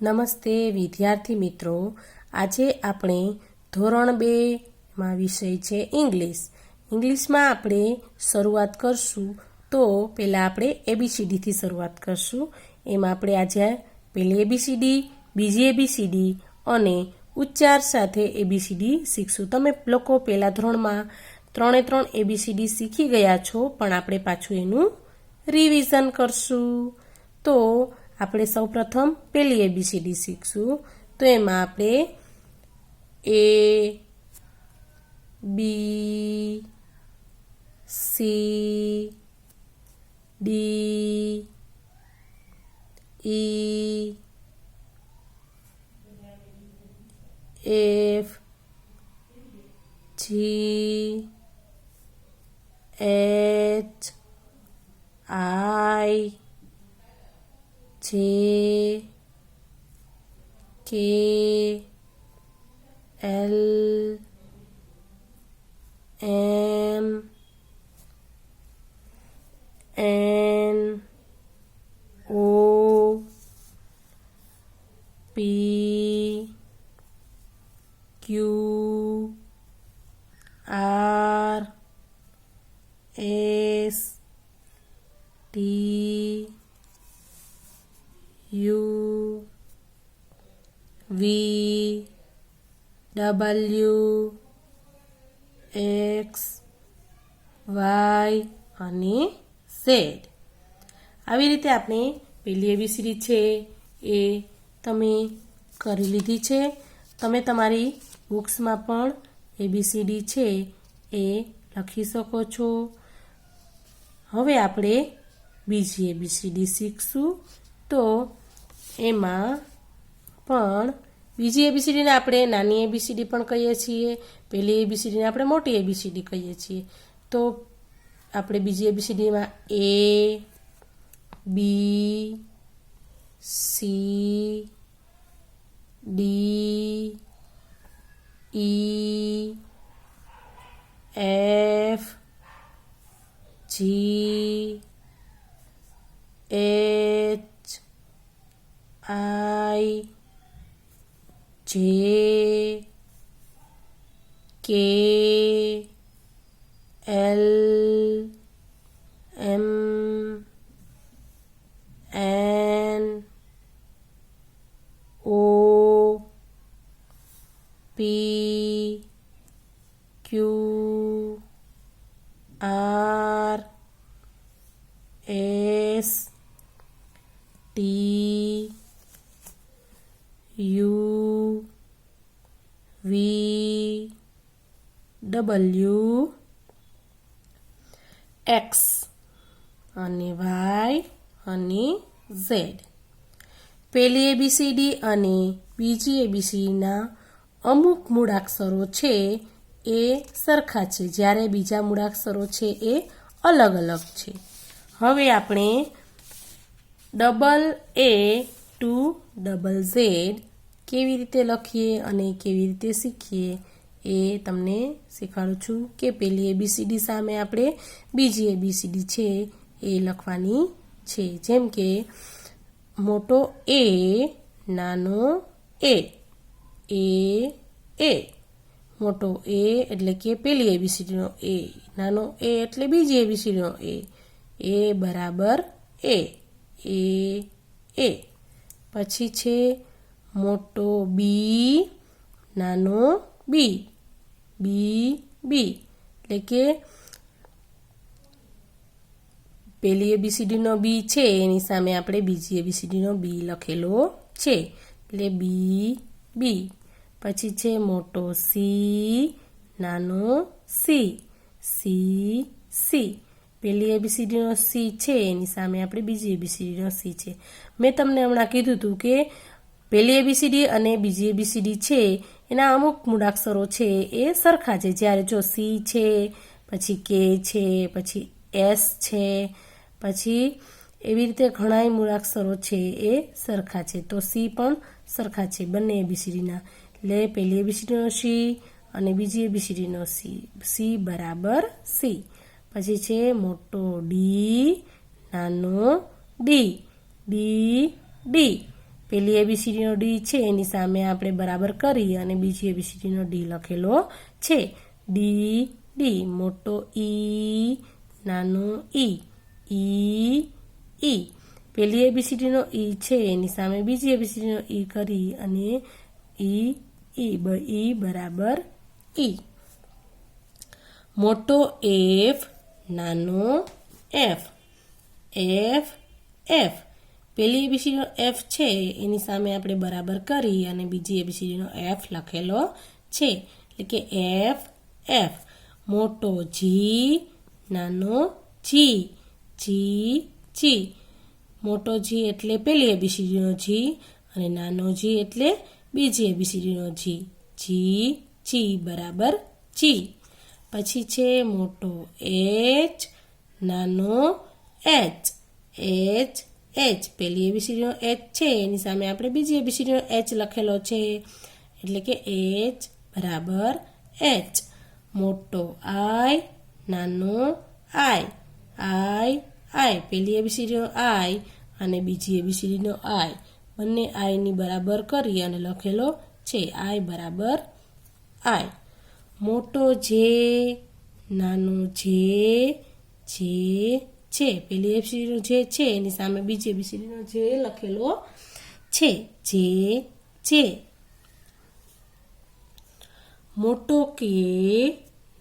નમસ્તે વિદ્યાર્થી મિત્રો, આજે આપણે ધોરણ 2માં વિષય છે ઇંગ્લિશમાં આપણે શરૂઆત કરશું. તો પહેલાં આપણે ABCDથી શરૂઆત કરશું. એમાં આપણે આજે પહેલી ABCD, બીજી ABCD અને ઉચ્ચાર સાથે ABCD શીખશું. તમે લોકો પહેલા ધોરણમાં 3 ABCD શીખી ગયા છો, પણ આપણે પાછું એનું રિવિઝન કરશું. તો આપણે સૌપ્રથમ પહેલી ABCD શીખશું. તો એમાં આપણે A, B, C, D, E, F, G, H, I, J, K, L, M, N, O, P, Q, R, S, T, U, V, W, X, Y અને Z. આવી રીતે આપણે પહેલી ABCD છે એ તમે કરી લીધી છે. તમે તમારી બુક્સમાં પણ ABCD છે એ લખી શકો છો. હવે આપણે બીજી ABCD શીખશું. તો એમાં પણ બીજી ABCDને આપણે નાની ABCD પણ કહીએ છીએ, પહેલી ABCDને આપણે મોટી ABCD કહીએ છીએ. તો આપણે બીજી ABCDમાં A, B, C, D, E, F, G, H, I, J, K, L, M, N, O, P, Q, R, S, T, U, V, W, X અને Y અને Z. પહેલી ABCD અને બીજી ABCDના અમુક મૂળાક્ષરો છે એ સરખા છે, જ્યારે બીજા મૂળાક્ષરો છે એ અલગ અલગ છે. હવે આપણે AA to Z કેવી રીતે લખીએ અને કેવી રીતે શીખીએ એ તમને શીખવાડું છું. કે પહેલી ABCD સામે આપણે બીજી ABCD છે એ લખવાની છે. જેમ કે મોટો A, નાનો A, A, મોટો A એટલે કે પહેલી ABCDનો A, નાનો A એટલે બીજી ABCDનો A બરાબર A, A. પછી છે મોટો B, નાનો B, B, એટલે કે પહેલી ABCDનો B છે એની સામે આપણે બીજી ABCDનો B લખેલો છે, એટલે B. પછી છે મોટો C, નાનો C, C. પહેલી ABCDનો C છે એની સામે આપણે બીજી ABCDનો C છે. મેં તમને હમણાં કીધું હતું કે પહેલી ABCD અને બીજી ABCD છે એના અમુક મૂળાક્ષરો છે એ સરખા છે. જ્યારે જો C છે, પછી K છે, પછી S છે, પછી એવી રીતે ઘણાય મૂળાક્ષરો છે એ સરખા છે. તો C પણ સરખા છે બંને ABCDના. એટલે પહેલી ABCDનો C અને બીજી ABCDનો C બરાબર C. પછી છે મોટો D, નાનો D, D. પેલી એબીસીડીનો ડી છે એની સામે આપણે બરાબર કરી અને બીજી એબીસીડીનો ડી લખેલો છે. ડી ડી મોટો ઈ નાનો ઈ ઈ પેલી એબીસીડીનો ઈ છે એની સામે બીજી એબીસીડીનો ઈ કરી અને ઈ બરાબર ઈ. મોટો એફ નાનો એફ એફ પેલી એબીસીડીનો એફ છે એની સામે આપણે બરાબર કરી અને બીજી એબીસીડીનો એફ લખેલો છે એટલે કે એફ. મોટો જી નાનો જી મોટો જી એટલે પેલી એબીસીડીનો જી અને નાનો જી એટલે બીજી એબીસીડીનો જી બરાબર જી. પછી છે મોટો એચ નાનો એચ પેલી એબીસીડીનો એચ છે એની સામે આપણે બીજી એબીસીડીનો એચ લખેલો છે એટલે કે એચ બરાબર એચ. મોટો આઈ નાનો આઈ પેલી એબીસીડીનો આઈ અને બીજી એબીસીડીનો આઈ બંને આઈની બરાબર કરી અને લખેલો છે આઈ બરાબર આઈ. મોટો જે નાનો જે પેલી એબીસીડીનો જે છે એની સામે બીજી એબીસીડીનો જે લખેલો છે જે. મોટો કે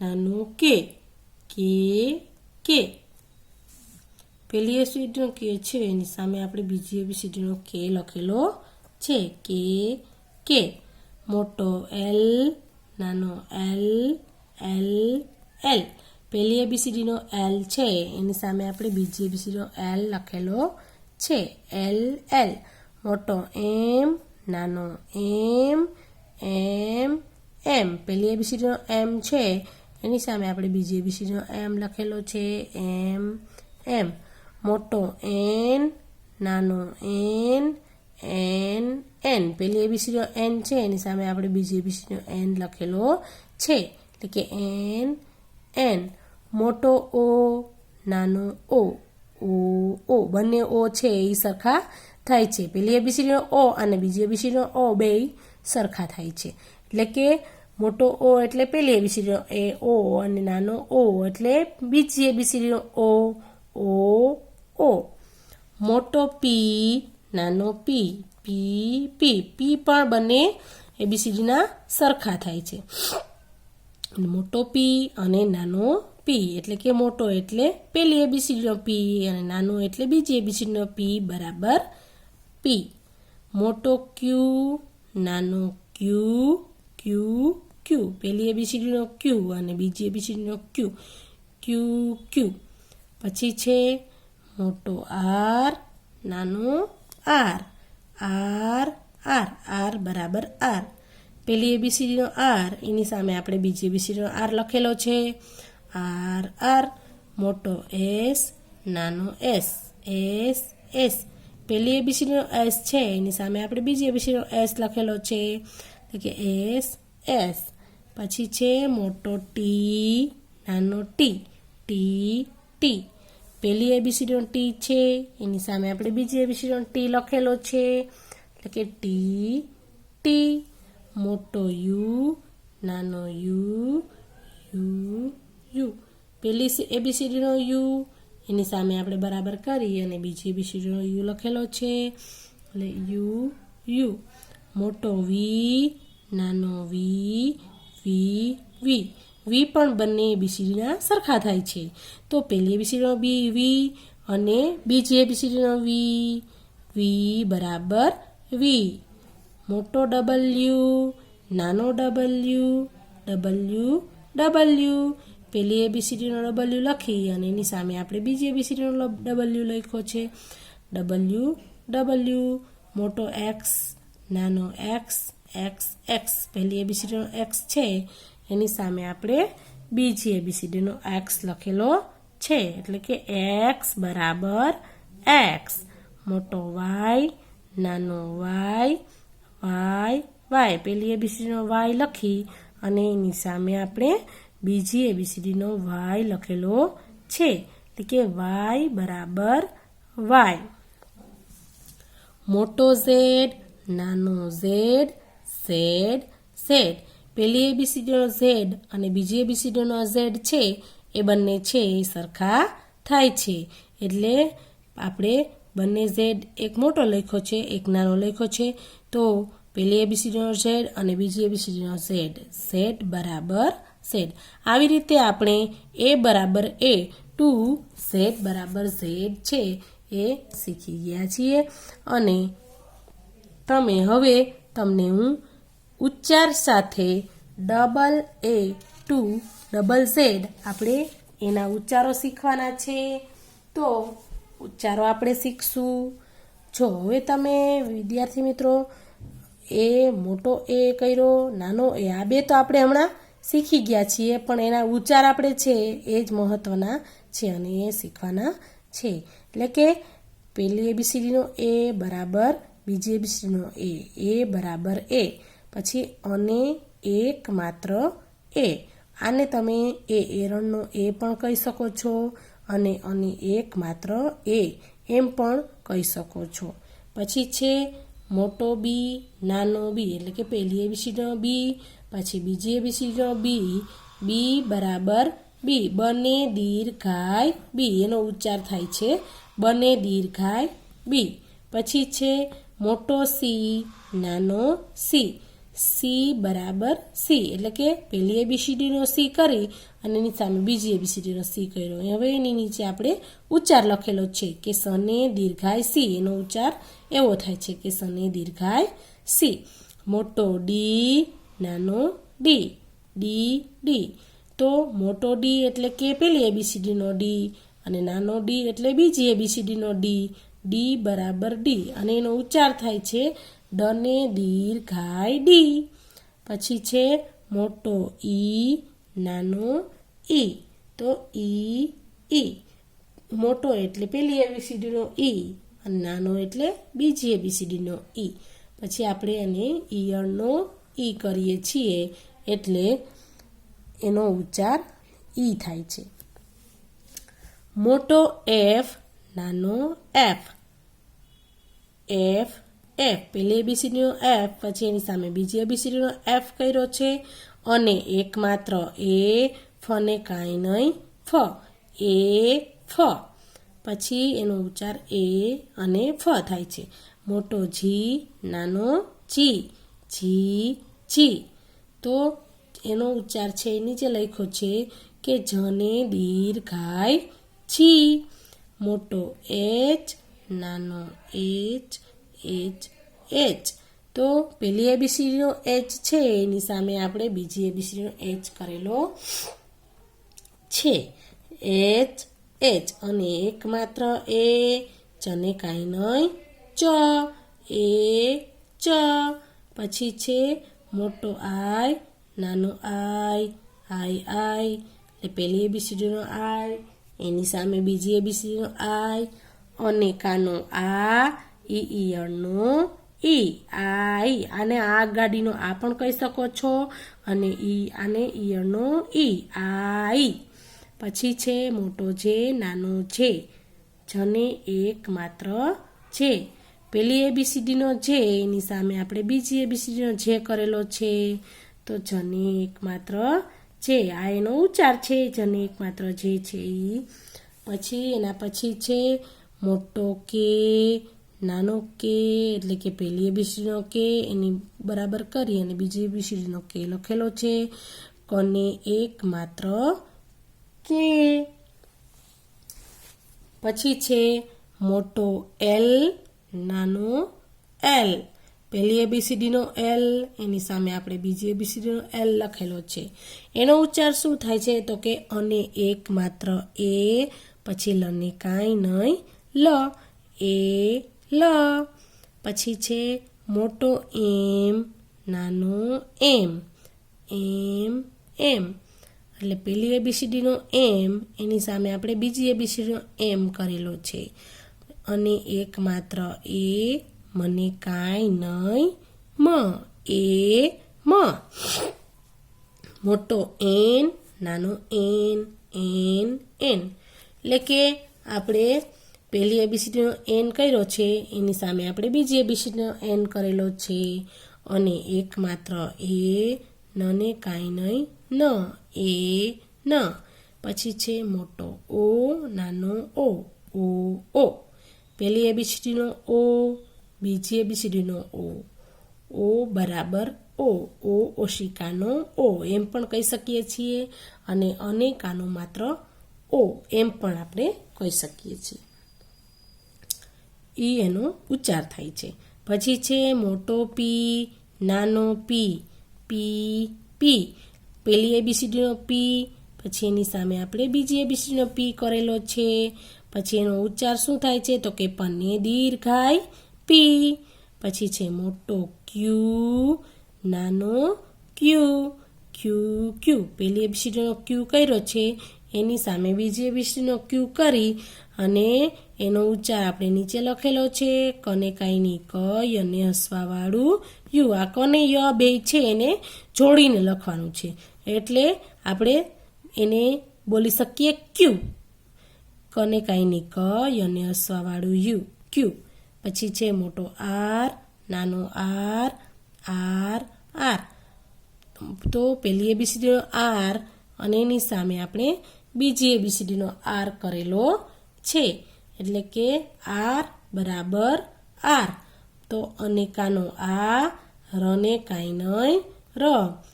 નાનો કે પેલી એબીસીડીનો કે છે એની સામે આપણે બીજી એબીસીડીનો કે લખેલો છે કે. મોટો એલ નાનો એલ પેલી એબીસીડીનો એલ છે એની સામે આપણે બીજી એબીસીડીનો એલ લખેલો છે એલ. મોટો એમ નાનો એમ પેલી એબીસીડીનો એમ છે એની સામે આપણે બીજી એબીસીડીનો એમ લખેલો છે એમ. મોટો એન નાનો એન પેલી એબીસીડીનો એન છે એની સામે આપણે બીજી એબીસીડીનો એન લખેલો છે એટલે કે એન. મોટો ઓ નાનો ઓ બંને ઓ છે એ સરખા થાય છે. પેલી એબીસીડીનો ઓ અને બીજી એબીસીડીનો ઓ બે સરખા થાય છે એટલે કે મોટો ઓ એટલે પેલી એબીસીડીનો ઓ અને નાનો ઓ એટલે બીજી એબીસીડીનો ઓ. મોટો પી નાનો પી પણ બંને એબીસીડીના સરખા થાય છે. મોટો પી અને નાનો પી એટલે કે મોટો એટલે પેલી એબીસીડીનો પી અને નાનો એટલે બીજી એબીસીડીનો પી બરાબર પી. મોટો ક્યુ નાનો ક્યુ પેલી એબીસીડીનો ક્યુ અને બીજી એબીસીડીનો ક્યુ. પછી છે મોટો આર નાનો આર બરાબર આર પેલી એબીસીડીનો આર એની સામે આપણે બીજી એબીસીડીનો આર લખેલો છે આર. મોટો એસ નાનો એસ પેલી એબીસીડીનો એસ છે એની સામે આપણે બીજી એબીસીડીનો એસ લખેલો છે એટલે કે એસ. પછી છે મોટો ટી નાનો ટી પેલી એબીસીડીનો ટી છે એની સામે આપણે બીજી એબીસીડીનો ટી લખેલો છે એટલે કે ટી. મોટો યુ નાનો યુ પેલી એબીસીડીનો યુ એની સામે આપણે બરાબર કરી અને બીજી એબીસીડીનો યુ લખેલો છે એટલે યુ. મોટો વી નાનો વી પણ બંને એબીસીડીના સરખા થાય છે તો પેલી એબીસીડીનો વી અને બીજી એબીસીડીનો વી બરાબર વી. મોટો ડબલ્યુ નાનો ડબલ્યુ પેલી એબીસીડીનો ડબલ્યુ લખી અને એની સામે આપણે બીજી એબીસીડીનો ડબલ્યુ લખ્યો છે ડબલ્યુ. મોટો એક્સ નાનો એક્સ પેલી એબીસીડીનો એક્સ છે એની સામે આપણે બીજી એબીસીડીનો એક્સ લખેલો છે એટલે કે એક્સ બરાબર એક્સ. મોટો વાય નાનો વાય પેલી એબીસીડીનો વાય લખી અને એની સામે આપણે બીજી એબીસીડીનો વાય લખેલો છે એટલે કે વાય બરાબર વાય. મોટો ઝેડ નાનો ઝેડ ઝેડ ઝેડ. પહેલી એબીસીડીનો ઝેડ અને બીજી એબીસીડીનો ઝેડ છે એ બંને છે એ સરખા થાય છે. એટલે આપણે બંને ઝેડ એક મોટો લખ્યો છે એક નાનો લખ્યો છે. તો પહેલી એબીસીડીનો ઝેડ અને બીજી એબીસીડીનો ઝેડ ઝેડ બરાબર ઝેડ. આવી રીતે આપણે એ બરાબર એ ટુ ઝેડ બરાબર ઝેડ છે એ શીખી ગયા છીએ. અને તમને હું ઉચ્ચાર સાથે double A to double Z આપણે એના ઉચ્ચારો શીખવાના છે. તો ઉચ્ચારો આપણે શીખશું. જો હવે તમે વિદ્યાર્થી મિત્રો એ મોટો એ કર્યો નાનો એ આ બે તો આપણે હમણાં શીખી ગયા છીએ, પણ એના ઉચ્ચાર આપણે છે એ જ મહત્ત્વના છે અને એ શીખવાના છે. એટલે કે પહેલી એબીસીડીનો એ બરાબર બીજી એબીસીડીનો એ બરાબર એ, પછી અને એક માત્ર એ. આને તમે એરણનો એ પણ કહી શકો છો અને એક માત્ર એ એમ પણ કહી શકો છો. પછી છે મોટો બી નાનો બી, એટલે કે પહેલી એબીસીડીનો બી પછી બીજી એબીસીડીનો બી બરાબર બી. બને દીર્ઘાય બી એનો ઉચ્ચાર થાય છે બને દીર્ઘાય બી. પછી છે મોટો સી નાનો સી બરાબર સી, એટલે કે પહેલી એબીસીડીનો સી કરી અને એની સામે બીજી એબીસીડીનો સી કર્યો. હવે એની નીચે આપણે ઉચ્ચાર લખેલો છે કે સને દીર્ઘાય સી. એનો ઉચ્ચાર એવો થાય છે કે સને દીર્ઘાય સી. મોટો ડી નાનો ડી. તો મોટો ડી એટલે કે પહેલી એબીસીડીનો ડી અને નાનો ડી એટલે બીજી એબીસીડીનો ડી બરાબર ડી અને એનો ઉચ્ચાર થાય છે ડને દીર્ઘાય ડી. પછી છે મોટો ઈ નાનો ઈ. તો ઈ મોટો એટલે પહેલી એબીસીડીનો ઈ અને નાનો એટલે બીજી એબીસીડીનો ઈ. પછી આપણે એને ઈયળનો ઈ કરીએ છીએ એટલે એનો ઉચ્ચાર ઈ થાય છે. મોટો એફ નાનો એફ. પહેલી એબીસીડીનો એફ પછી એની સામે બીજી એબીસીડીનો એફ કર્યો છે અને એક માત્ર એ ફને કાંઈ નહીં ફ. પછી એનો ઉચ્ચાર એ અને ફ થાય છે. મોટો જી નાનો જી. તો એનો ઉચ્ચાર છે નીચે લખ્યો છે કે જને દીર્ઘાય જી. મોટો એચ નાનો એચ. તો પહેલી એબીસીડીનો એચ છે એની સામે આપણે બીજી એબીસીડીનો એચ કરેલો છે એચ અને એક માત્ર એ ચને કાંઈ નહીં ચ. પછી છે મોટો આઈ નાનો આઈ એટલે પહેલી એબીસીડીનો આઈ એની સામે બીજી એબીસીડીનો આઈ અને કાનો આ ઈયળનો ઈ આઈ. આને આ ગાડીનો આ પણ કહી શકો છો અને આને ઈયળનો ઈ આઈ. પછી છે મોટો જે નાનો જે. જને એક માત્ર જે. પહેલી એબીસીડીનો જે એની સામે આપણે બીજી એબીસીડીનો જે કરેલો છે તો જને એક માત્ર જે. આ એનો ઉચ્ચાર છે જને એક માત્ર જે છે એ. પછી એના પછી છે મોટો કે નાનો કે, એટલે કે પહેલી એબીસીડીનો કે એની બરાબર કરી અને બીજી એબીસીડીનો કે લખેલો છે કને એક માત્ર કે. પછી છે મોટો એલ નાનો એલ. પહેલી એબીસીડીનો એલ એની સામે આપણે બીજી એબીસીડીનો એલ લખેલો છે. એનો ઉચ્ચાર શું થાય છે તો કે અને એક માત્ર એ પછી લને કાંઈ નહીં લ. પછી છે મોટો એમ નાનો એમ. એટલે પહેલી એબીસીડીનો એમ એની સામે આપણે બીજી એબીસીડીનો એમ કરેલો છે અને એક માત્ર એ મને કાંઈ નહીં મ. મોટો એન નાનો એન. એટલે કે આપણે પહેલી એબીસીડીનો એન કર્યો છે એની સામે આપણે બીજી એબીસીડીનો એન કરેલો છે અને એક માત્ર એ નને કાંઈ નહીં ન એ ન પછી છે મોટો ઓ નાનો ઓ ઓ ઓ પહેલી એબીસીડીનો ઓ બીજી એબીસીડીનો ઓ બરાબર ઓ ઓશિકાનો ઓ એમ પણ કહી શકીએ છીએ અને અનેકાનો માત્ર ઓ એમ પણ આપણે કહી શકીએ છીએ. ઈ એનો ઉચ્ચાર થાય છે. પછી છે મોટો પી નાનો પી પી પી પહેલી એબીસીડીનો પી પછી એની સામે આપણે બીજી એબીસીડીનો પી કરેલો છે. પછી એનો ઉચ્ચાર શું થાય છે તો કે પને દીર્ઘાય પી. પછી છે મોટો ક્યુ નાનો ક્યુ ક્યુ ક્યુ પહેલી એબીસીડીનો ક્યુ કર્યો છે એની સામે બીજી એબીસીડીનો ક્યુ કરી અને એનો ઉચ્ચાર આપણે નીચે લખેલો છે કને કાંઈની ક યને હસવાવાળું યુ. આ કને ય બે છે એને જોડીને લખવાનું છે એટલે આપણે એને બોલી શકીએ ક્યુ. કને કાંઈની ક યને હસવાવાળું યુ ક્યુ. પછી છે મોટો આર નાનો આર આર આર. તો પહેલી એબીસીડીનો આર અને એની સામે આપણે બીજી એબીસીડીનો આર કરેલો છે એટલે કે આર બરાબર આર. તો અનેકાનો આ રને કાંઈ નહીં ર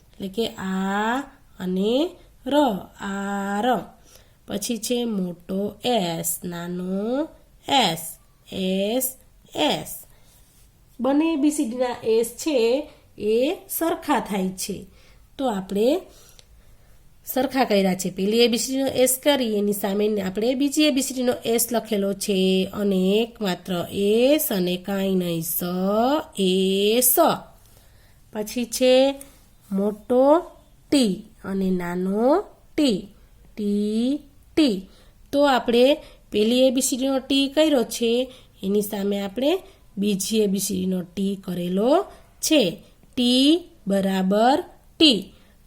એટલે કે આ અને ર આર. પછી છે મોટો એસ નાનો એસ એસ એસ. બંને એબીસીડીના એસ છે એ સરખા થાય છે તો આપણે સરખા કર્યા છે. પહેલી એબીસીડીનો એસ કરી એની સામે આપણે બીજી એબીસીડીનો એસ લખેલો છે અને એક માત્ર એસ અને કાંઈ નહીં સ એ સ. પછી છે મોટો ટી અને નાનો ટી ટી ટી. તો આપણે પહેલી એબીસીડીનો ટી કર્યો છે એની સામે આપણે બીજી એબીસીડીનો ટી કરેલો છે ટી બરાબર ટી.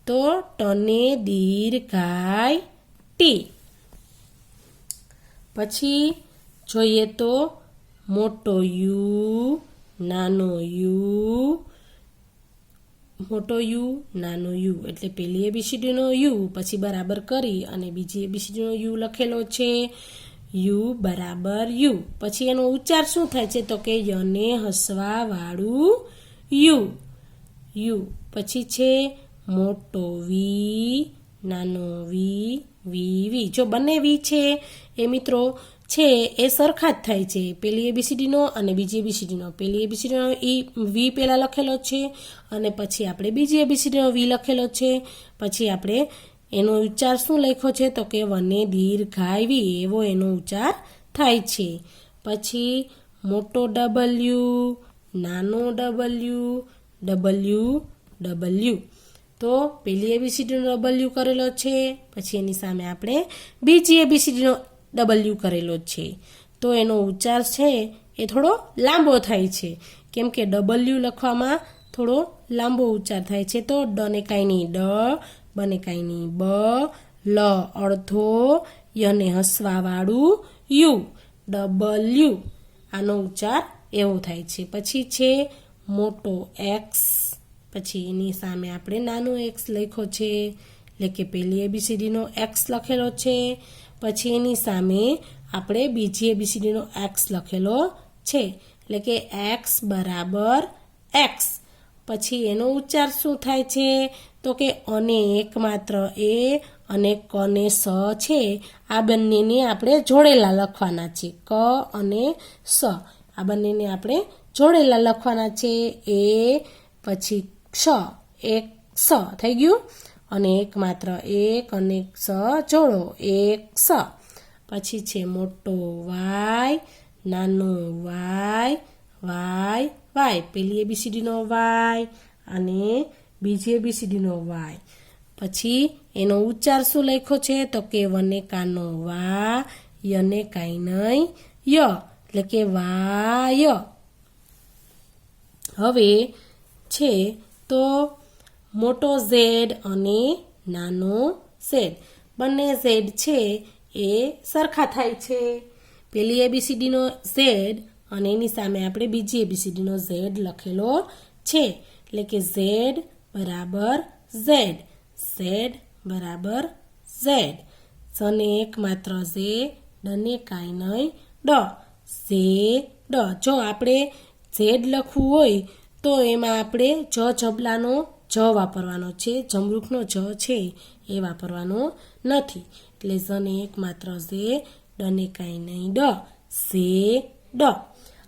તો ટને દીર્ઘાય ટી. પછી જોઈએ તો મોટો યુ નાનો યુ મોટો યુ નાનો યુ એટલે પહેલી એબીસીડીનો યુ પછી બરાબર કરી અને બીજી એબીસીડીનો યુ લખેલો છે યુ બરાબર યુ. પછી એનો ઉચ્ચાર શું થાય છે તો કે યને હસવા વાળું યુ યુ. પછી છે મોટો વી નાનો વી વી વી. જો બંને વી છે એ મિત્રો છે એ સરખા જ થાય છે પહેલી એબીસીડીનો અને બીજી એબીસીડીનો. પહેલી એબીસીડીનો વી પહેલાં લખેલો છે અને પછી આપણે બીજી એબીસીડીનો વી લખેલો છે. પછી આપણે એનો ઉચ્ચાર શું લખ્યો છે તો કે વને દીર્ઘાય વી એવો એનો ઉચ્ચાર થાય છે. પછી મોટો ડબલ્યુ નાનો ડબલ્યુ ડબલ્યુ ડબલ્યુ. તો પહેલી એબીસીડીનો ડબલ્યુ કરેલો છે પછી એની સામે આપણે બીજી એબીસીડીનો ડબલ્યુ કરેલો છે તો એનો ઉચ્ચાર છે એ થોડો લાંબો થાય છે કેમ કે ડબલ્યુ લખવામાં થોડો લાંબો ઉચ્ચાર થાય છે. તો ડને કાંઈની ડ બને કાંઈની બ લ અડધો યને હસવાવાળું યુ ડબલ્યુ. આનો ઉચ્ચાર એવો થાય છે. પછી છે મોટો એક્સ પછી એની સામે આપણે નાનો એક્સ લખ્યો છે એટલે કે પહેલી એબીસીડીનો એક્સ લખેલો છે પછી એની સામે આપણે બીજી એબીસીડીનો એક્સ લખેલો છે એટલે કે એક્સ બરાબર એક્સ. પછી એનો ઉચ્ચાર શું થાય છે તો કે અને એક માત્ર એ અને કને સ છે આ બંનેને આપણે જોડેલા લખવાના છે ક અને સ આ બંનેને આપણે જોડેલા લખવાના છે એ પછી ક્ષ એક સ થઈ ગયું અને એક માત્ર એક અને સ જોડો એક સ. પછી છે મોટો વાય નાનો વાય વાય વાય પહેલી એબીસીડીનો વાય અને બીજી એબીસીડીનો વાય. પછી એનો ઉચ્ચાર શું લખ્યો છે તો કે વને કાનો વા યને કાંઈ નહીં ય એટલે કે વાય. હવે છે તો મોટો ઝેડ અને નાનો ઝેડ બંને ઝેડ છે એ સરખા થાય છે પેલી એબીસીડીનો ઝેડ અને એની સામે આપણે બીજી એબીસીડીનો ઝેડ લખેલો છે. એટલે કે ઝેડ બરાબર ઝેડ, ઝેડ બરાબર ઝેડ. ઝને એક માત્ર ઝેડ, ડને કાંઈ નહીં ડ, ઝેડ. જો આપણે ઝેડ લખવું હોય તો એમાં આપણે જબલાનો જ વાપરવાનો છે, જમરૂખનો જ છે એ વાપરવાનો નથી. એટલે ઝને એક માત્ર ઝેડ, ડને કાંઈ નહીં ડ, ઝેડ.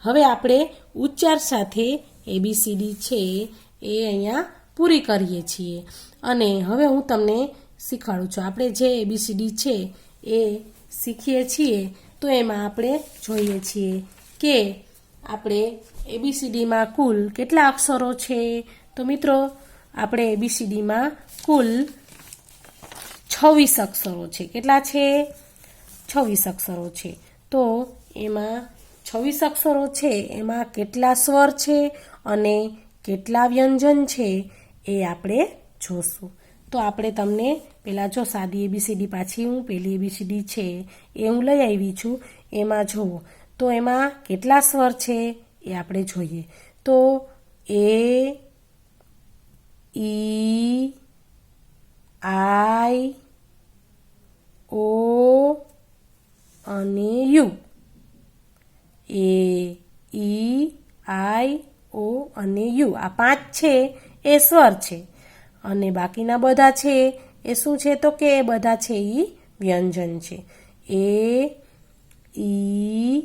હવે આપણે ઉચ્ચાર સાથે એબીસીડી છે એ અહીંયા પૂરી કરીએ છીએ. અને હવે હું તમને શીખવાડું છું. આપણે જે એબીસીડી છે એ શીખીએ છીએ તો એમાં આપણે જોઈએ છીએ કે આપણે એબીસીડીમાં કુલ કેટલા અક્ષરો છે. તો મિત્રો આપણે એબીસીડીમાં કુલ 26 અક્ષરો છે. કેટલા છે? 26 અક્ષરો છે. તો એમાં 26 અક્ષરો છે એમાં કેટલા સ્વર છે અને કેટલા વ્યંજન છે એ આપણે જોશું. તો આપણે તમને પહેલાં જો સાદી એબીસીડી પાછી હું પેલી એબીસીડી છે એ હું લઈ આવી છું એમાં જુઓ તો એમાં કેટલા સ્વર છે એ આપણે જોઈએ. તો એ, ઈ, આઈ, ઓ અને યુ. એ, ઈ, આઈ, ઓ અને યુ આ 5 છે એ સ્વર છે અને બાકીના બધા છે એ શું છે તો કે એ બધા છે એ વ્યંજન છે. એ, ઈ,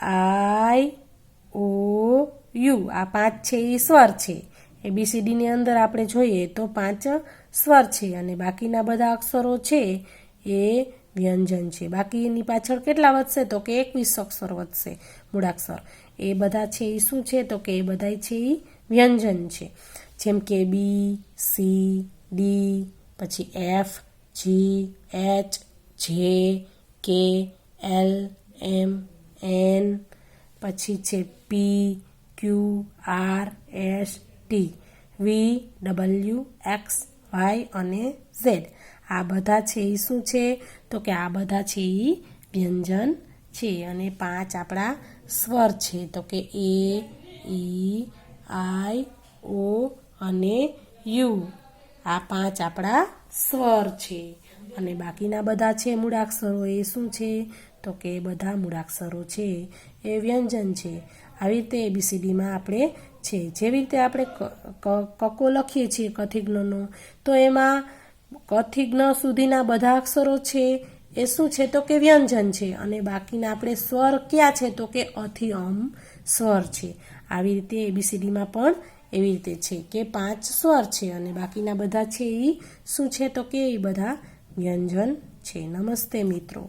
આઈ, ઓ, યુ આ 5 છે એ સ્વર છે. એબીસીડીની અંદર આપણે જોઈએ તો 5 સ્વર છે અને બાકીના બધા અક્ષરો છે એ વ્યંજન છે. બાકી એની પાછળ કેટલા વધશે તો કે 21 અક્ષર વધશે મૂળાક્ષર. એ બધા છે એ શું છે તો કે એ બધા છે એ વ્યંજન છે. જેમ કે બી, સી, ડી, પછી એફ, જી, એચ, જે, કે, એલ, એમ, એન, પછી છે પી, ક્યુ, આર, એસ, ટી, વી, ડબલ્યુ, એક્સ, વાય અને ઝેડ. આ બધા છે એ શું છે તો કે આ બધા છે એ વ્યંજન છે અને 5 આપણા સ્વર છે તો કે એ, ઈ, આઈ, ઓ અને યુ આ 5 આપણા સ્વર છે. અને બાકીના બધા છે મૂળાક્ષરો એ શું છે તો કે બધા મૂળાક્ષરો છે એ વ્યંજન છે. આવી રીતે એબીસીડીમાં આપણે છે જેવી રીતે આપણે કકો લખીએ છીએ કથિગ્નનો તો એમાં કથિગ્ન સુધીના બધા અક્ષરો છે એ શું છે તો કે વ્યંજન છે અને બાકીના આપણે સ્વર ક્યાં છે તો કે અથી અમ સ્વર છે. આવી રીતે એબીસીડીમાં પણ એવી રીતે છે કે 5 સ્વર છે અને બાકીના બધા છે એ શું છે તો કે એ બધા વ્યંજન છે. નમસ્તે મિત્રો.